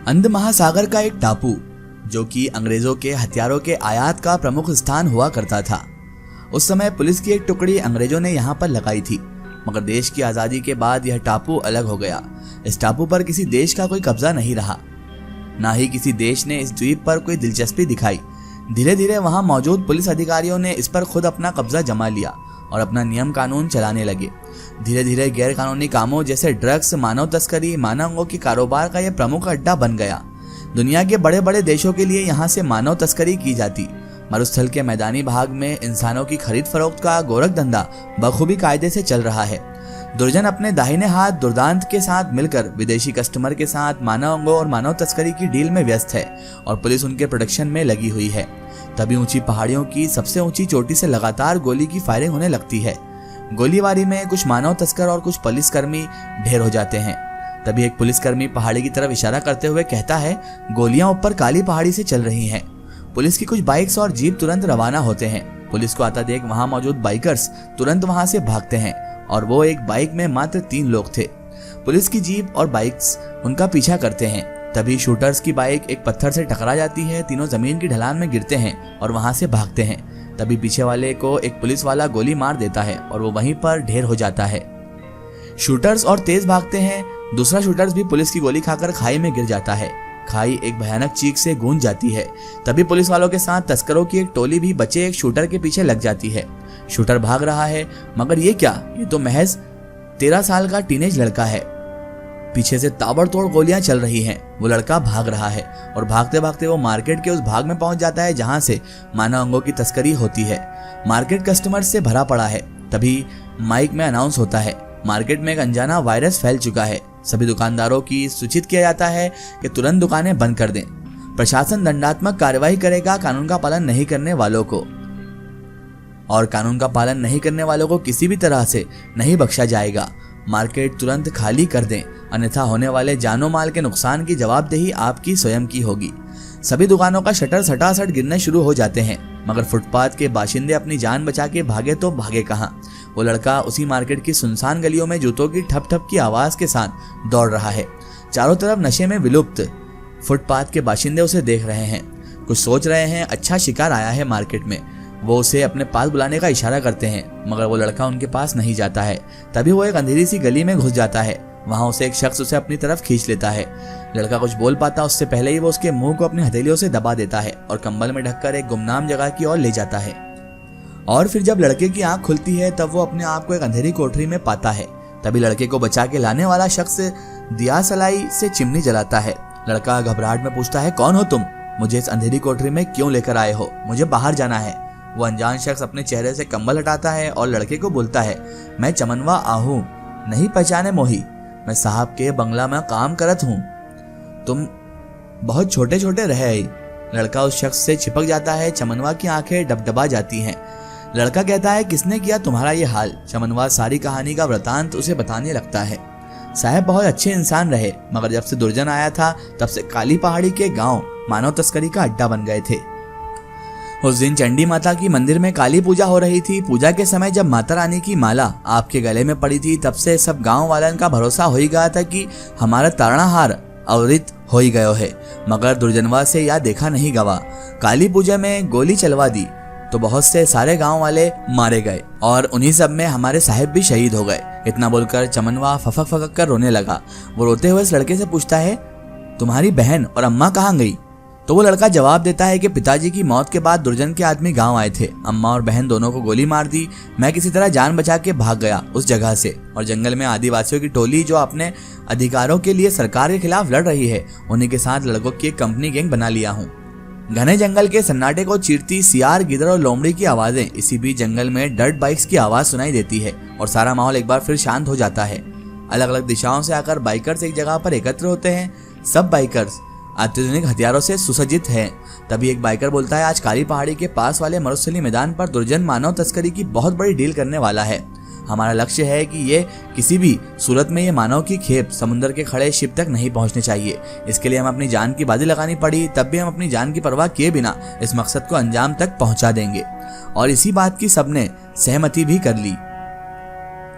अंध महासागर का एक टापू जो कि अंग्रेजों के हथियारों के आयात का प्रमुख स्थान हुआ करता था। उस समय पुलिस की एक टुकड़ी अंग्रेजों ने यहाँ पर लगाई थी, मगर देश की आज़ादी के बाद यह टापू अलग हो गया। इस टापू पर किसी देश का कोई कब्जा नहीं रहा, ना ही किसी देश ने इस द्वीप पर कोई दिलचस्पी दिखाई। धीरे धीरे वहां मौजूद पुलिस अधिकारियों ने इस पर खुद अपना कब्जा जमा लिया और अपना नियम कानून चलाने लगे। धीरे धीरे गैर कानूनी कामों जैसे ड्रग्स, मानव तस्करी, मानव अंगों के कारोबार का यह प्रमुख अड्डा बन गया। दुनिया के बड़े बड़े देशों के लिए यहाँ से मानव तस्करी की जाती। मरुस्थल के मैदानी भाग में इंसानों की खरीद फरोख्त का गोरख धंधा बखूबी कायदे से चल रहा है। दुर्जन अपने दाहिने हाथ दुर्दांत के साथ मिलकर विदेशी कस्टमर के साथ मानव अंगों और मानव तस्करी की डील में व्यस्त है और पुलिस उनके प्रोटेक्शन में लगी हुई है। तभी ऊंची पहाड़ियों की सबसे ऊंची चोटी से लगातार गोली की फायरिंग होने लगती है। गोलीबारी में कुछ मानव तस्कर और कुछ पुलिसकर्मी ढेर हो जाते हैं। तभी एक पुलिसकर्मी पहाड़ी की तरफ इशारा करते हुए कहता है, गोलियां ऊपर काली पहाड़ी से चल रही हैं। पुलिस की कुछ बाइक्स और जीप तुरंत रवाना होते हैं। पुलिस को आता देख वहां मौजूद बाइकर्स तुरंत वहां से भागते हैं और वो एक बाइक में मात्र 3 लोग थे। पुलिस की जीप और बाइक्स उनका पीछा करते हैं। तभी शूटर्स की बाइक एक पत्थर से टकरा जाती है। तीनों जमीन की ढलान में गिरते हैं और वहां से भागते हैं। तभी पीछे वाले को एक पुलिस वाला गोली मार देता है और वो वहीं पर ढेर हो जाता है। शूटर्स और तेज भागते हैं। दूसरा शूटर्स भी पुलिस की गोली खाकर खाई में गिर जाता है। खाई एक भयानक चीख से गूंज जाती है। तभी पुलिस वालों के साथ तस्करों की एक टोली भी बचे एक शूटर के पीछे लग जाती है। शूटर भाग रहा है, मगर ये क्या, ये तो महज 13 साल का टीनेज लड़का है। पीछे से ताबड़तोड़ गोलियां चल रही हैं। वो लड़का भाग रहा है और भागते भागते वो मार्केट के उस भाग में पहुंच जाता है जहां से मानव अंगों की तस्करी होती है। मार्केट कस्टमर से भरा पड़ा है। तभी माइक में अनाउंस होता है, मार्केट में एक अनजाना वायरस फैल चुका है। सभी दुकानदारों की सूचित किया जाता है कि तुरंत दुकानें बंद कर दें। प्रशासन दंडात्मक कार्रवाई करेगा कानून का पालन नहीं करने वालों को, और कानून का पालन नहीं करने वालों को किसी भी तरह से नहीं बख्शा जाएगा। मार्केट तुरंत खाली कर दें, अन्यथा होने वाले जानो माल के नुकसान की जवाबदेही आपकी स्वयं की होगी। सभी दुकानों का शटर सटासट गिरने शुरू हो जाते हैं, मगर फुटपाथ के बाशिंदे अपनी जान बचा के भागे तो भागे कहां। वो लड़का उसी मार्केट की सुनसान गलियों में जूतों की ठप ठप की आवाज के साथ दौड़ रहा है। चारों तरफ नशे में विलुप्त फुटपाथ के बाशिंदे उसे देख रहे हैं। कुछ सोच रहे हैं अच्छा शिकार आया है मार्केट में। वो उसे अपने पास बुलाने का इशारा करते हैं, मगर वो लड़का उनके पास नहीं जाता है। तभी वो एक अंधेरी सी गली में घुस जाता है। वहां उसे एक शख्स उसे अपनी तरफ खींच लेता है। लड़का कुछ बोल पाता उससे पहले ही वो उसके मुंह को अपनी हथेलियों से दबा देता है और कंबल में ढककर एक गुमनाम जगह की ओर ले जाता है। और फिर जब लड़के की आंख खुलती है तब वो अपने आप को एक अंधेरी कोठरी में पाता है। तभी लड़के को बचा के लाने वाला शख्स दिया सलाई से चिमनी जलाता है। लड़का घबराहट में पूछता है, कौन हो तुम? मुझे इस अंधेरी कोठरी में क्यों लेकर आए हो? मुझे बाहर जाना है। वो अनजान शख्स अपने चेहरे से कंबल हटाता है और लड़के को बोलता है, मैं चमनवा आहू, नहीं पहचाने मोही, मैं साहब के बंगला में काम करत हूँ, तुम बहुत छोटे छोटे रहे। लड़का उस शख्स से चिपक जाता है। चमनवा की आंखें डबडबा जाती हैं। लड़का कहता है, किसने किया तुम्हारा ये हाल? चमनवा सारी कहानी का वृतांत उसे बताने लगता है। साहब बहुत अच्छे इंसान रहे, मगर जब से दुर्जन आया था तब से काली पहाड़ी के गांव मानव तस्करी का अड्डा बन गए थे। उस दिन चंडी माता की मंदिर में काली पूजा हो रही थी। पूजा के समय जब माता रानी की माला आपके गले में पड़ी थी तब से सब गांव वालन का भरोसा हो ही गया था कि हमारा तारणाहार अवरित हो ही गयो है, मगर दुर्जनवा से यह देखा नहीं गवा। काली पूजा में गोली चलवा दी तो बहुत से सारे गांव वाले मारे गए और उन्हीं सब में हमारे साहिब भी शहीद हो गए। इतना बोलकर चमनवा फफक फकक कर रोने लगा। वो रोते हुए इस लड़के से पूछता है, तुम्हारी बहन और अम्मा कहाँ गई? तो वो लड़का जवाब देता है कि पिताजी की मौत के बाद दुर्जन के आदमी गांव आए थे, अम्मा और बहन दोनों को गोली मार दी। मैं किसी तरह जान बचा के भाग गया उस जगह से, और जंगल में आदिवासियों की टोली जो अपने अधिकारों के लिए सरकार के खिलाफ लड़ रही है, उन्हीं के साथ लड़कों की एक कंपनी गैंग बना लिया हूँ। घने जंगल के सन्नाटे को चीरती सियार, गिदड़ और लोमड़ी की आवाजें, इसी बीच जंगल में डर्ट बाइक्स की आवाज सुनाई देती है और सारा माहौल एक बार फिर शांत हो जाता है। अलग अलग दिशाओं से आकर बाइकर्स एक जगह पर एकत्र होते हैं। सब बाइकर्स अत्याधुनिक हथियारों से सुसज्जित हैं। तभी एक बाइकर बोलता है, आज काली पहाड़ी के पास वाले मरुस्थली मैदान पर दुर्जन मानव तस्करी की बहुत बड़ी डील करने वाला है। हमारा लक्ष्य है कि ये किसी भी सूरत में ये मानव की खेप समुद्र के खड़े शिप तक नहीं पहुंचने चाहिए। इसके लिए हम अपनी जान की बाजी लगानी पड़ी, तब भी हम अपनी जान की परवाह किए बिना इस मकसद को अंजाम तक पहुंचा देंगे। और इसी बात की सबने सहमति भी कर ली।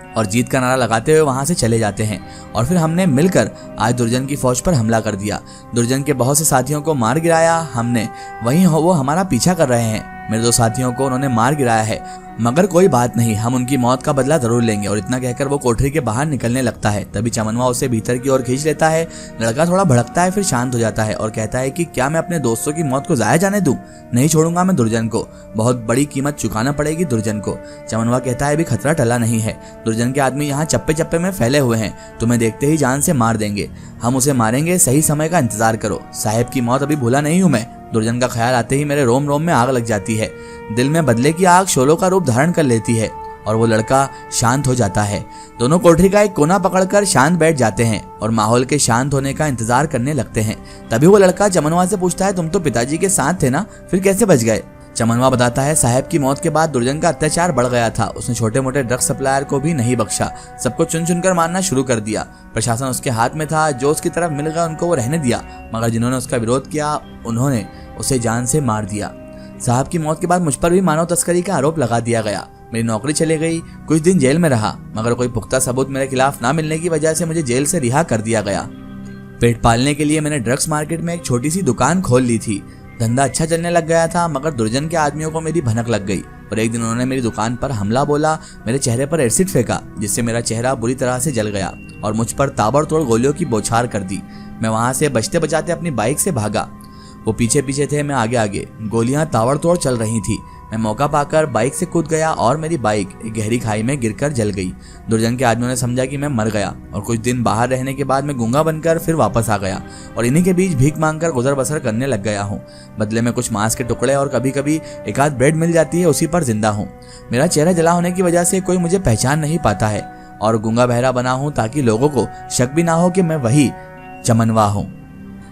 और जीत का नारा लगाते हुए वहां से चले जाते हैं। और फिर हमने मिलकर आज दुर्जन की फौज पर हमला कर दिया। दुर्जन के बहुत से साथियों को मार गिराया हमने। वहीं वो हमारा पीछा कर रहे हैं। मेरे 2 साथियों को उन्होंने मार गिराया है, मगर कोई बात नहीं, हम उनकी मौत का बदला जरूर लेंगे। और इतना कहकर वो कोठरी के बाहर निकलने लगता है। तभी चमनवा उसे भीतर की ओर खींच लेता है। लड़का थोड़ा भड़कता है, फिर शांत हो जाता है और कहता है कि क्या मैं अपने दोस्तों की मौत को जाया जाने दूं? नहीं छोड़ूंगा मैं दुर्जन को, बहुत बड़ी कीमत चुकाना पड़ेगी दुर्जन को। चमनवा कहता है अभी खतरा टला नहीं है, दुर्जन के आदमी यहाँ चप्पे चप्पे में फैले हुए हैं, तुम्हें देखते ही जान से मार देंगे। हम उसे मारेंगे, सही समय का इंतजार करो। साहेब की मौत अभी भूला नहीं हूं मैं। दुर्जन का ख्याल आते ही मेरे रोम रोम में आग लग जाती है। दिल में बदले की आग शोलों का रूप धारण कर लेती है और वो लड़का शांत हो जाता है। दोनों कोठरी का एक कोना पकड़कर शांत बैठ जाते हैं और माहौल के शांत होने का इंतजार करने लगते हैं। तभी वो लड़का चमनवा से पूछता है तुम तो पिताजी के साथ थे ना, फिर कैसे बच गए? चमनवा बताता है साहब की मौत के बाद दुर्जन का अत्याचार बढ़ गया था। उसने छोटे मोटे ड्रग सप्लायर को भी नहीं बख्शा, सबको चुन चुनकर मारना शुरू कर दिया। प्रशासन उसके हाथ में था, जो उसकी तरफ मिल गया उनको वो रहने दिया, मगर जिन्होंने उसका विरोध किया उन्होंने उसे जान से मार दिया। साहब की मौत के बाद मुझ पर भी मानव तस्करी का आरोप लगा दिया गया। मेरी नौकरी चली गई, कुछ दिन जेल में रहा, मगर कोई पुख्ता सबूत मेरे खिलाफ ना मिलने की वजह से मुझे जेल से रिहा कर दिया गया। पेट पालने के लिए मैंने ड्रग्स मार्केट में एक छोटी सी दुकान खोल ली थी। धंधा अच्छा चलने लग गया था, मगर दुर्जन के आदमियों को मेरी भनक लग गई और एक दिन उन्होंने मेरी दुकान पर हमला बोला, मेरे चेहरे पर एसिड फेंका, जिससे मेरा चेहरा बुरी तरह से जल गया और मुझ पर ताबड़तोड़ गोलियों की बौछार कर दी। मैं वहां से बचते बचाते अपनी बाइक से भागा। वो पीछे पीछे थे, मैं आगे आगे। गोलियां ताबड़तोड़ चल रही थी। मैं मौका पाकर बाइक से कूद गया और मेरी बाइक एक गहरी खाई में गिरकर जल गई। दुर्जन के आदमियों ने समझा कि मैं मर गया और कुछ दिन बाहर रहने के बाद मैं गूंगा बनकर फिर वापस आ गया और इन्हीं के बीच भीख मांगकर गुजर बसर करने लग गया हूँ। बदले में कुछ मांस के टुकड़े और कभी कभी एक आध ब्रेड मिल जाती है, उसी पर जिंदा हूँ। मेरा चेहरा जला होने की वजह से कोई मुझे पहचान नहीं पाता है और गूंगा बहरा बना हूँ ताकि लोगों को शक भी ना हो कि मैं वही चमनवा हूँ।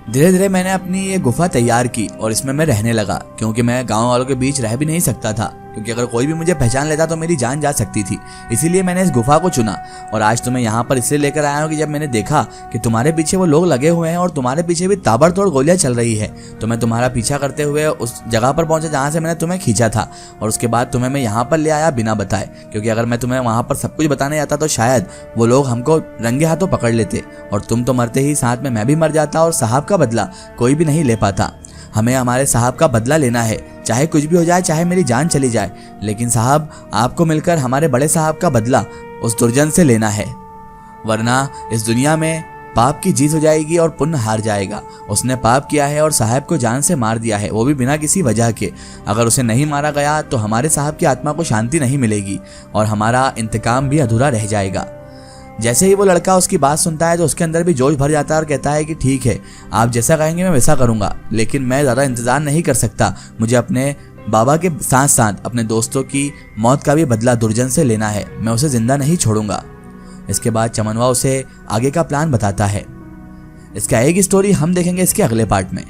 धीरे धीरे मैंने अपनी ये गुफा तैयार की और इसमें मैं रहने लगा, क्योंकि मैं गांव वालों के बीच रह भी नहीं सकता था, क्योंकि अगर कोई भी मुझे पहचान लेता तो मेरी जान जा सकती थी। इसीलिए मैंने इस गुफा को चुना और आज तुम्हें यहाँ पर इसलिए लेकर आया हूँ कि जब मैंने देखा कि तुम्हारे पीछे वो लोग लगे हुए हैं और तुम्हारे पीछे भी ताबड़तोड़ गोलियां चल रही है, तो मैं तुम्हारा पीछा करते हुए उस जगह पर पहुंचा जहाँ से मैंने तुम्हें खींचा था और उसके बाद तुम्हें मैं यहाँ पर ले आया बिना बताए, क्योंकि अगर मैं तुम्हें वहाँ पर सब कुछ बताने जाता तो शायद वो लोग हमको रंगे हाथों पकड़ लेते और तुम तो मरते ही साथ में मैं भी मर जाता और साहब का बदला कोई भी नहीं ले पाता। हमें हमारे साहब का बदला लेना है, चाहे कुछ भी हो जाए, चाहे मेरी जान चली जाए, लेकिन साहब आपको मिलकर हमारे बड़े साहब का बदला उस दुर्जन से लेना है, वरना इस दुनिया में पाप की जीत हो जाएगी और पुण्य हार जाएगा। उसने पाप किया है और साहब को जान से मार दिया है, वो भी बिना किसी वजह के। अगर उसे नहीं मारा गया तो हमारे साहब की आत्मा को शांति नहीं मिलेगी और हमारा इंतकाम भी अधूरा रह जाएगा। जैसे ही वो लड़का उसकी बात सुनता है तो उसके अंदर भी जोश भर जाता है और कहता है कि ठीक है, आप जैसा कहेंगे मैं वैसा करूंगा, लेकिन मैं ज़्यादा इंतज़ार नहीं कर सकता। मुझे अपने बाबा के साथ साथ अपने दोस्तों की मौत का भी बदला दुर्जन से लेना है, मैं उसे जिंदा नहीं छोड़ूंगा। इसके बाद चमनवा उसे आगे का प्लान बताता है। इसका एक स्टोरी हम देखेंगे इसके अगले पार्ट में।